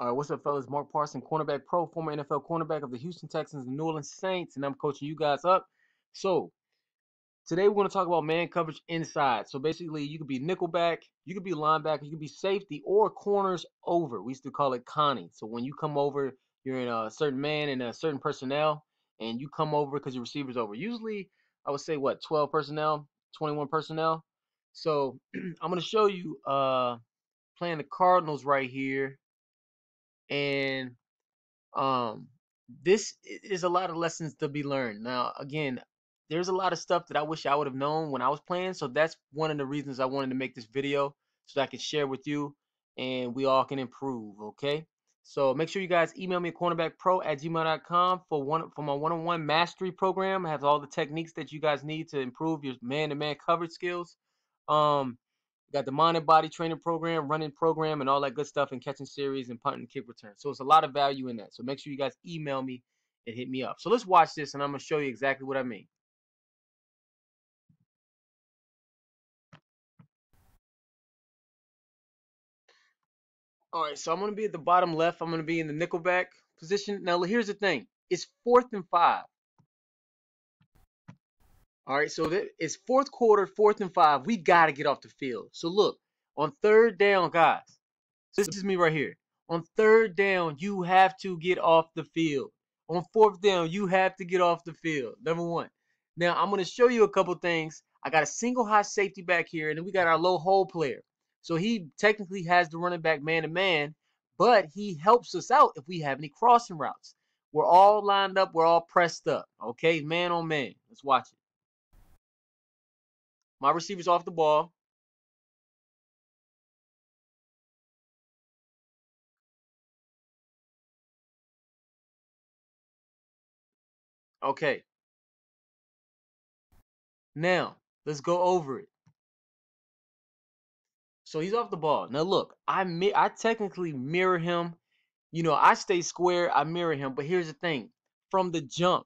What's up, fellas? Mark Parson, cornerback pro, former NFL cornerback of the Houston Texans and New Orleans Saints, and I'm coaching you guys up. So, today we're going to talk about man coverage inside. So, basically, you could be nickelback, you could be linebacker, you could be safety, or corners over. We used to call it Connie. So, when you come over, you're in a certain man and a certain personnel, and you come over because your receiver's over. Usually, I would say, 12 personnel, 21 personnel. So, I'm going to show you playing the Cardinals right here. And um this is a lot of lessons to be learned. Now, again, there's a lot of stuff that I wish I would have known when I was playing, so that's one of the reasons I wanted to make this video so that I can share with you and we all can improve. Okay, so make sure you guys email me at cornerbackpro@gmail.com for my one-on-one mastery program. It has all the techniques that you guys need to improve your man-to-man coverage skills. Got the mind and body training program, running program, and all that good stuff, and catching series and punt and kick return. So it's a lot of value in that. So make sure you guys email me and hit me up. So let's watch this, and I'm going to show you exactly what I mean. All right, so I'm going to be at the bottom left. I'm going to be in the nickelback position. Now, here's the thing. It's 4th and 5. All right, so it's fourth quarter, 4th and 5. We got to get off the field. So look, on 3rd down, guys, this is me right here. On 3rd down, you have to get off the field. On 4th down, you have to get off the field. Number one. Now, I'm going to show you a couple things. I got a single high safety back here, and then we got our low hole player. So he technically has the running back man-to-man, but he helps us out if we have any crossing routes. We're all lined up. We're all pressed up. Okay, man on man. Let's watch it. My receiver's off the ball. Okay. Now, let's go over it. So he's off the ball. Now look, I technically mirror him. You know, I stay square, I mirror him, but here's the thing. From the jump,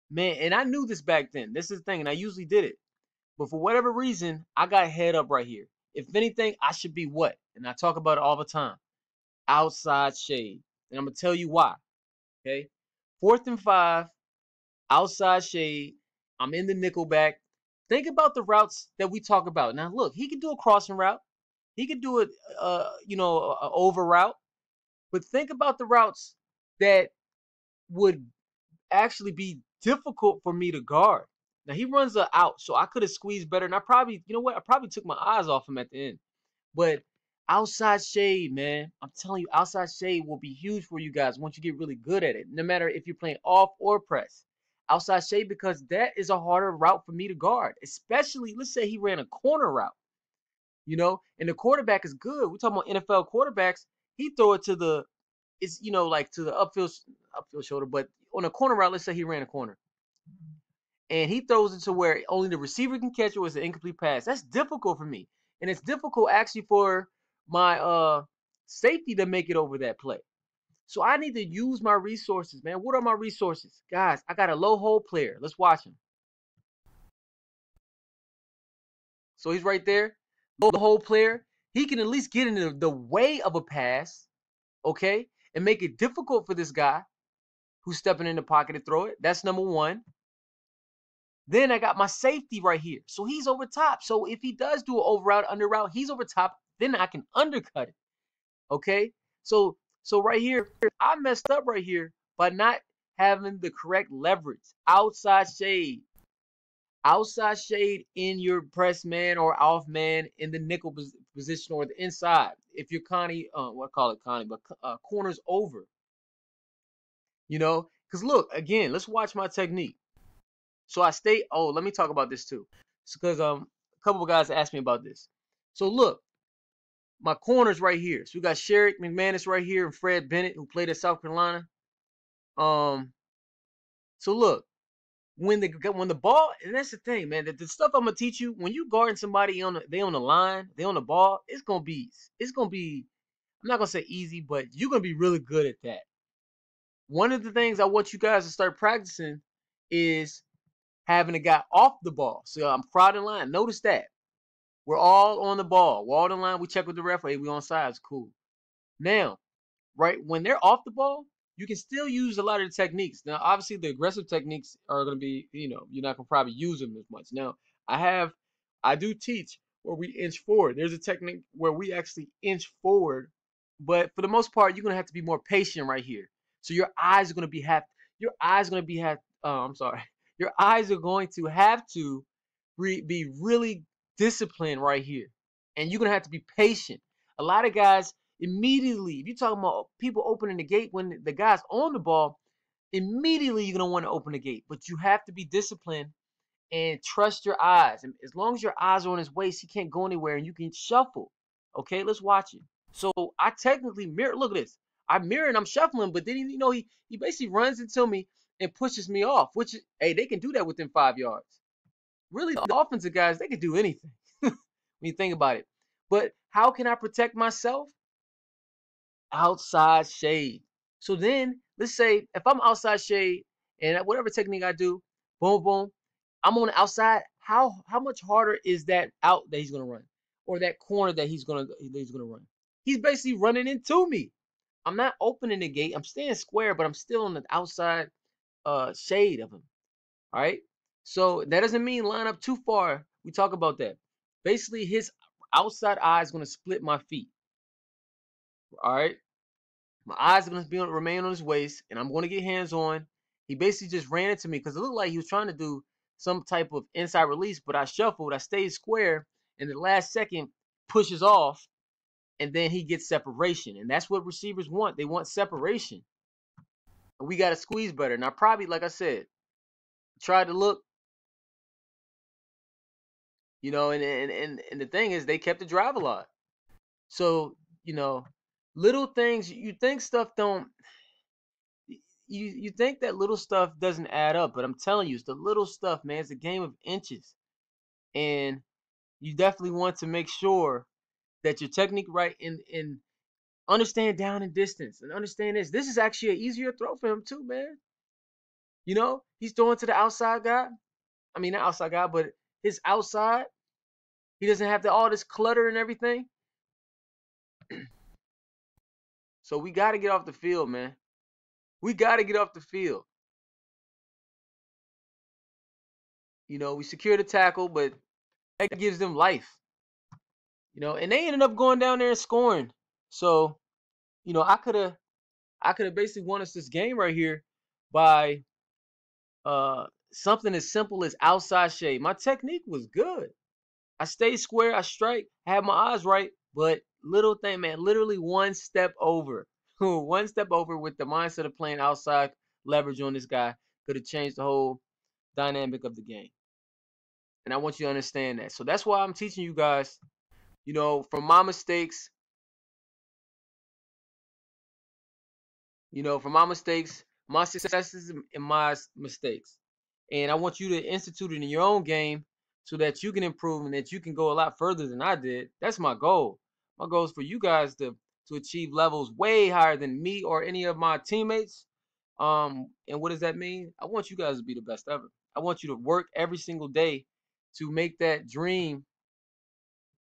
man, and I knew this back then. This is the thing, and I usually did it. But for whatever reason, I got head up right here. If anything, I should be what? And I talk about it all the time. Outside shade. And I'm going to tell you why. Okay? 4th and 5, outside shade. I'm in the nickel back. Think about the routes that we talk about. Now, look, he could do a crossing route. He could do it, an over route. But think about the routes that would actually be difficult for me to guard. Now, he runs a out, so I could have squeezed better. And I probably, you know what? I probably took my eyes off him at the end. But outside shade, man, I'm telling you, outside shade will be huge for you guys once you get really good at it. No matter if you're playing off or press. Outside shade, because that is a harder route for me to guard. Especially, let's say he ran a corner route. And the quarterback is good. We're talking about NFL quarterbacks. He throw it to the, like to the upfield shoulder. But on a corner route, let's say he ran a corner, and he throws it to where only the receiver can catch it with an incomplete pass. That's difficult for me, and it's difficult actually for my safety to make it over that play. So I need to use my resources, man. What are my resources, guys? I got a low hole player. Let's watch him. So he's right there. The whole player, he can at least get into the way of a pass, okay, and make it difficult for this guy who's stepping in the pocket to throw it. That's number one. Then I got my safety right here. So he's over top. So if he does do an over route, under route, he's over top. Then I can undercut it, okay? So right here, I messed up right here by not having the correct leverage. Outside shade. Outside shade in your press man or off man in the nickel position or the inside. If you're Connie, what call it Connie, but corners over. Because look, again, let's watch my technique. So I stay. Oh, let me talk about this too, because a couple of guys asked me about this. So look, my corners right here. So we got Sherrick McManus right here and Fred Bennett, who played at South Carolina. So look. When the ball, and that's the thing, man. The stuff I'm gonna teach you, when you guarding somebody on the line, they on the ball, it's gonna be. I'm not gonna say easy, but you're gonna be really good at that. One of the things I want you guys to start practicing is having a guy off the ball. So I'm crowding line. Notice that we're all on the ball. We're all in line. We check with the ref. Hey, we on sides. Cool. Now, right? When they're off the ball, you can still use a lot of the techniques. Now, obviously, the aggressive techniques are going to be, you're not going to probably use them as much. Now, I do teach where we inch forward. There's a technique where we actually inch forward, but for the most part, you're going to have to be more patient right here. So your eyes are going to be your eyes are going to be I'm sorry. Your eyes are going to have to be really disciplined right here. And you're going to have to be patient. A lot of guys immediately, if you're talking about people opening the gate when the guy's on the ball, immediately you're going to want to open the gate. But you have to be disciplined and trust your eyes. And as long as your eyes are on his waist, he can't go anywhere and you can shuffle. Okay, let's watch it. So I technically mirror. Look at this. I'm mirroring, I'm shuffling, but then he basically runs into me and pushes me off, which, hey, they can do that within 5 yards. Really, the offensive guys, they can do anything when you think about it. But how can I protect myself? Outside shade. So then, let's say if I'm outside shade and whatever technique I do, boom, boom, I'm on the outside. How much harder is that out that he's gonna run, or that corner that he's gonna run? He's basically running into me. I'm not opening the gate. I'm staying square, but I'm still on the outside shade of him. All right. So that doesn't mean line up too far. We talk about that. Basically, his outside eye is gonna split my feet. All right. My eyes are gonna remain on his waist, and I'm gonna get hands on. He basically just ran into me because it looked like he was trying to do some type of inside release, but I shuffled, I stayed square, and the last second pushes off, and then he gets separation. And that's what receivers want. They want separation. And we gotta squeeze better. And I probably, like I said, tried to look, and the thing is they kept the drive a lot. So, little things you think stuff don't you think that little stuff doesn't add up, but I'm telling you, it's the little stuff, man. It's a game of inches, and you definitely want to make sure that your technique right and understand down and distance and understand this. This is actually an easier throw for him too, man. He's throwing to the outside guy. I mean, not outside guy, but his outside. He doesn't have all this clutter and everything. So we got to get off the field, man. We got to get off the field. We secure the tackle, but that gives them life. And they ended up going down there and scoring. So, I could have basically won us this game right here by something as simple as outside shade. My technique was good. I stayed square, I strike, I had my eyes right, but little thing, man, literally one step over. One step over with the mindset of playing outside leverage on this guy could have changed the whole dynamic of the game. And I want you to understand that. So that's why I'm teaching you guys, from my mistakes, my successes and my mistakes. And I want you to institute it in your own game so that you can improve and that you can go a lot further than I did. That's my goal. My goal is for you guys to achieve levels way higher than me or any of my teammates. And what does that mean? I want you guys to be the best ever. I want you to work every single day to make that dream,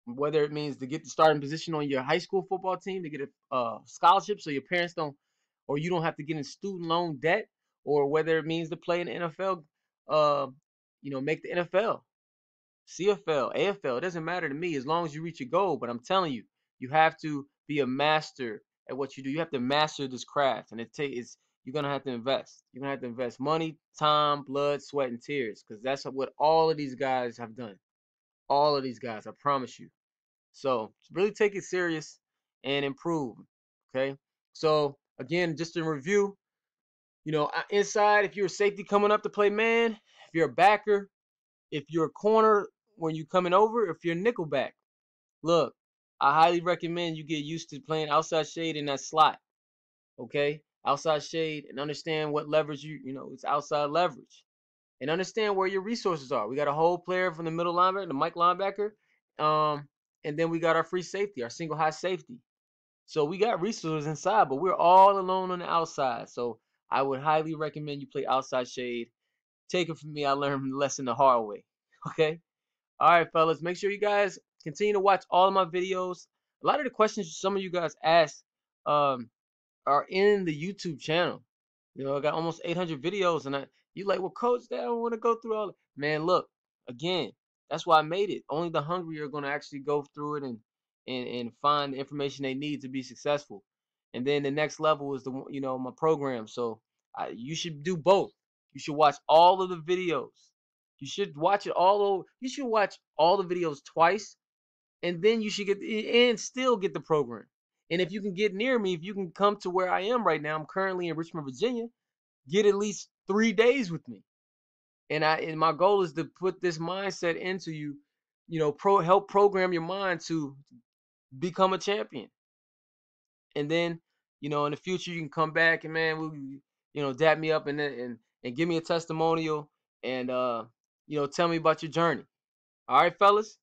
whether it means to get the starting position on your high school football team, to get a scholarship so your parents don't, or you don't have to get in student loan debt, or whether it means to play in the NFL, make the NFL, CFL, AFL. It doesn't matter to me as long as you reach your goal. But I'm telling you, you have to be a master at what you do. You have to master this craft, and you're gonna have to invest. You're gonna have to invest money, time, blood, sweat, and tears, because that's what all of these guys have done. All of these guys, I promise you. So really take it serious and improve. Okay. So again, just in review, inside, if you're a safety coming up to play man, if you're a backer, if you're a corner when you're coming over, if you're a nickelback, look, I highly recommend you get used to playing outside shade in that slot. Okay. Outside shade, and understand what leverage it's outside leverage. And understand where your resources are. We got a whole player from the middle linebacker, the Mike linebacker. And then we got our free safety, our single high safety. So we got resources inside, but we're all alone on the outside. So I would highly recommend you play outside shade. Take it from me. I learned the lesson the hard way. Okay. All right, fellas. Make sure you guys continue to watch all of my videos. A lot of the questions some of you guys asked, are in the YouTube channel. You know, I got almost 800 videos, and you like, well, coach, I don't want to go through all it. Man, look, again, that's why I made it. Only the hungry are going to actually go through it and find the information they need to be successful. And then the next level is my program. So you should do both. You should watch all of the videos. You should watch it all over. You should watch all the videos twice, and then you should still get the program. And if you can get near me, if you can come to where I am right now, I'm currently in Richmond, Virginia, get at least 3 days with me. And my goal is to put this mindset into you, help program your mind to become a champion. And then, in the future you can come back and, man, dap me up and give me a testimonial and tell me about your journey. All right, fellas.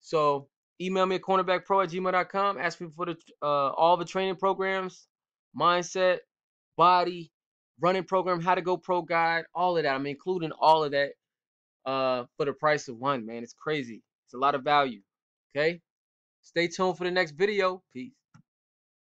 So email me at cornerbackpro@gmail.com. Ask me for all the training programs, mindset, body, running program, how to go pro guide, all of that. I'm including all of that for the price of one, man. It's crazy. It's a lot of value. Okay. Stay tuned for the next video. Peace.